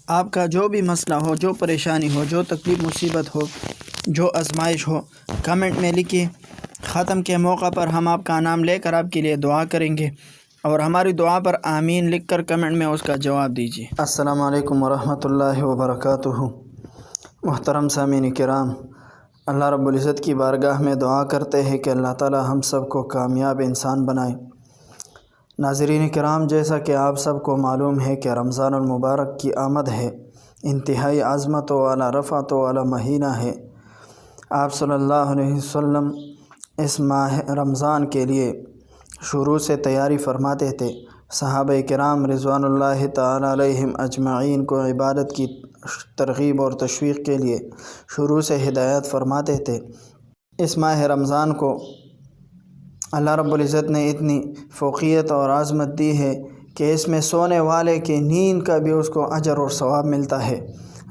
آپ کا جو بھی مسئلہ ہو، جو پریشانی ہو، جو تکلیف مصیبت ہو، جو آزمائش ہو، کمنٹ میں لکھیے۔ ختم کے موقع پر ہم آپ کا نام لے کر آپ کے لیے دعا کریں گے، اور ہماری دعا پر آمین لکھ کر کمنٹ میں اس کا جواب دیجیے۔ السلام علیکم ورحمۃ اللہ وبرکاتہ۔ محترم سامعین کرام، اللہ رب العزت کی بارگاہ میں دعا کرتے ہیں کہ اللہ تعالی ہم سب کو کامیاب انسان بنائے۔ ناظرین کرام، جیسا کہ آپ سب کو معلوم ہے کہ رمضان المبارک کی آمد ہے، انتہائی عظمت والا، رفعت والا مہینہ ہے۔ آپ صلی اللہ علیہ وسلم اس ماہ رمضان کے لیے شروع سے تیاری فرماتے تھے۔ صحابہ کرام رضوان اللہ تعالی علیہم اجمعین کو عبادت کی ترغیب اور تشویق کے لیے شروع سے ہدایت فرماتے تھے۔ اس ماہ رمضان کو اللہ رب العزت نے اتنی فوقیت اور عظمت دی ہے کہ اس میں سونے والے کی نیند کا بھی اس کو اجر اور ثواب ملتا ہے۔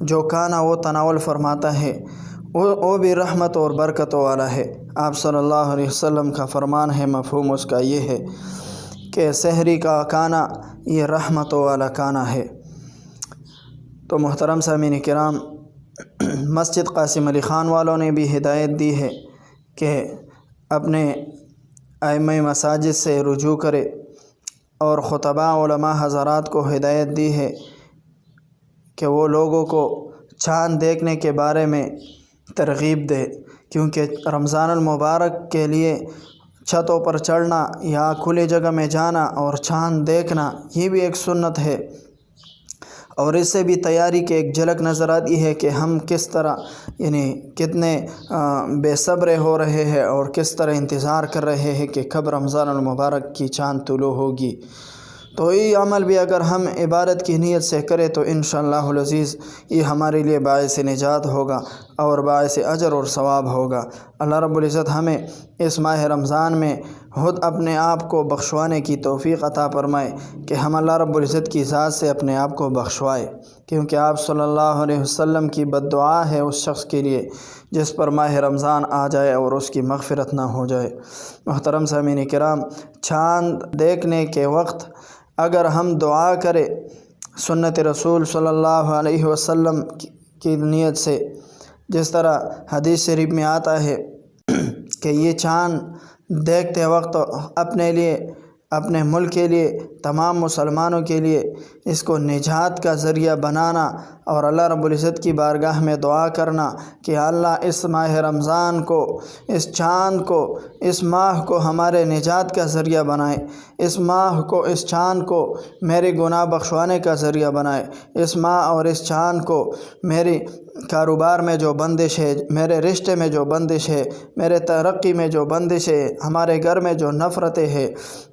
جو کھانا وہ تناول فرماتا ہے وہ بھی رحمت اور برکت والا ہے۔ آپ صلی اللہ علیہ وسلم کا فرمان ہے، مفہوم اس کا یہ ہے کہ سحری کا کھانا یہ رحمت والا کھانا ہے۔ تو محترم سامعین کرام، مسجد قاسم علی خان والوں نے بھی ہدایت دی ہے کہ اپنے ائمہ مساجد سے رجوع کرے، اور خطباء علماء حضرات کو ہدایت دی ہے کہ وہ لوگوں کو چاند دیکھنے کے بارے میں ترغیب دے، کیونکہ رمضان المبارک کے لیے چھتوں پر چڑھنا یا کھلی جگہ میں جانا اور چاند دیکھنا یہ بھی ایک سنت ہے، اور اس سے بھی تیاری کی ایک جھلک نظر آتی ہے کہ ہم کس طرح کتنے بے صبر ہو رہے ہیں اور کس طرح انتظار کر رہے ہیں کہ کب رمضان المبارک کی چاند طلوع ہوگی۔ تو یہ عمل بھی اگر ہم عبادت کی نیت سے کریں تو انشاءاللہ العزیز یہ ہمارے لیے باعث نجات ہوگا اور باعث اجر اور ثواب ہوگا۔ اللہ رب العزت ہمیں اس ماہ رمضان میں خود اپنے آپ کو بخشوانے کی توفیق عطا فرمائے کہ ہم اللہ رب العزت کی ذات سے اپنے آپ کو بخشوائے، کیونکہ آپ صلی اللہ علیہ وسلم کی بد دعا ہے اس شخص کے لیے جس پر ماہ رمضان آ جائے اور اس کی مغفرت نہ ہو جائے۔ محترم سامعین کرام، چاند دیکھنے کے وقت اگر ہم دعا کریں سنت رسول صلی اللہ علیہ وسلم کی نیت سے، جس طرح حدیث شریف میں آتا ہے کہ یہ چاند دیکھتے وقت اپنے لیے، اپنے ملک کے لیے، تمام مسلمانوں کے لیے اس کو نجات کا ذریعہ بنانا اور اللہ رب العزت کی بارگاہ میں دعا کرنا کہ اللہ اس ماہ رمضان کو، اس چاند کو، اس ماہ کو ہمارے نجات کا ذریعہ بنائے، اس ماہ کو، اس چاند کو میرے گناہ بخشوانے کا ذریعہ بنائے، اس ماہ اور اس چاند کو میری کاروبار میں جو بندش ہے، میرے رشتے میں جو بندش ہے، میرے ترقی میں جو بندش ہے، ہمارے گھر میں جو نفرتیں ہیں،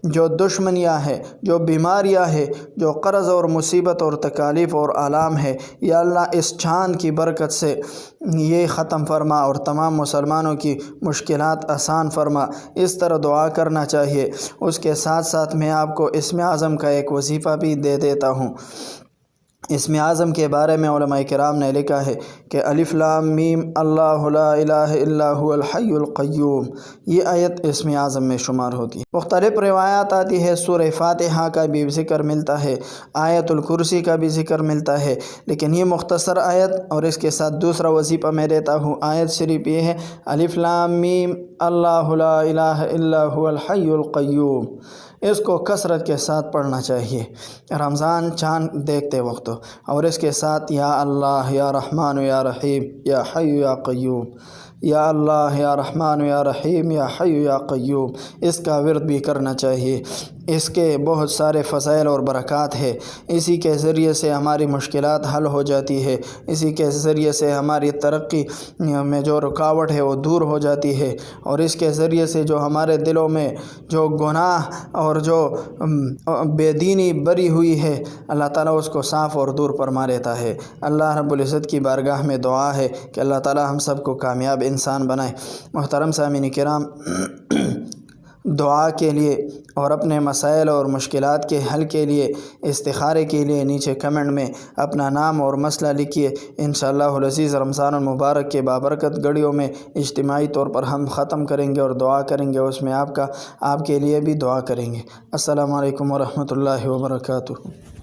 جو دشمنیاں ہیں، جو بیماریاں ہیں، جو قرض اور مصیبت اور تکالیف اور آلام ہے، یا اللہ اس چاند کی برکت سے یہ ختم فرما اور تمام مسلمانوں کی مشکلات آسان فرما۔ اس طرح دعا کرنا چاہیے۔ اس کے ساتھ ساتھ میں آپ کو اسم اعظم کا ایک وظیفہ بھی دے دیتا ہوں۔ اسم اعظم کے بارے میں علماء کرام نے لکھا ہے کہ الف لام میم اللہ لا الہ الا هو الحی القیوم، یہ آیت اسم اعظم میں شمار ہوتی ہے۔ مختلف روایات آتی ہے، سورہ فاتحہ کا بھی ذکر ملتا ہے، آیت الکرسی کا بھی ذکر ملتا ہے، لیکن یہ مختصر آیت اور اس کے ساتھ دوسرا وظیفہ میں دیتا ہوں۔ آیت شریف یہ ہے الف لام میم اللہ لا الہ الا هو الحی القیوم، اس کو کثرت کے ساتھ پڑھنا چاہیے رمضان چاند دیکھتے وقت، اور اس کے ساتھ یا اللہ یا رحمان یا رحیم یا حی یا قیوم، یا اللہ یا رحمان یا رحیم یا حی یا قیوم، اس کا ورد بھی کرنا چاہیے۔ اس کے بہت سارے فضائل اور برکات ہے، اسی کے ذریعے سے ہماری مشکلات حل ہو جاتی ہے، اسی کے ذریعے سے ہماری ترقی میں جو رکاوٹ ہے وہ دور ہو جاتی ہے، اور اس کے ذریعے سے جو ہمارے دلوں میں جو گناہ اور جو بے دینی بری ہوئی ہے اللہ تعالیٰ اس کو صاف اور دور فرما لیتا ہے۔ اللہ رب العزت کی بارگاہ میں دعا ہے کہ اللہ تعالیٰ ہم سب کو کامیاب انسان بنائے۔ محترم سامعین کرام، دعا کے لیے اور اپنے مسائل اور مشکلات کے حل کے لیے، استخارے کے لیے نیچے کمنٹ میں اپنا نام اور مسئلہ لکھیے۔ انشاءاللہ العزیز رمضان المبارک کے بابرکت گھڑیوں میں اجتماعی طور پر ہم ختم کریں گے اور دعا کریں گے، اس میں آپ کے لیے بھی دعا کریں گے۔ السلام علیکم ورحمۃ اللہ وبرکاتہ۔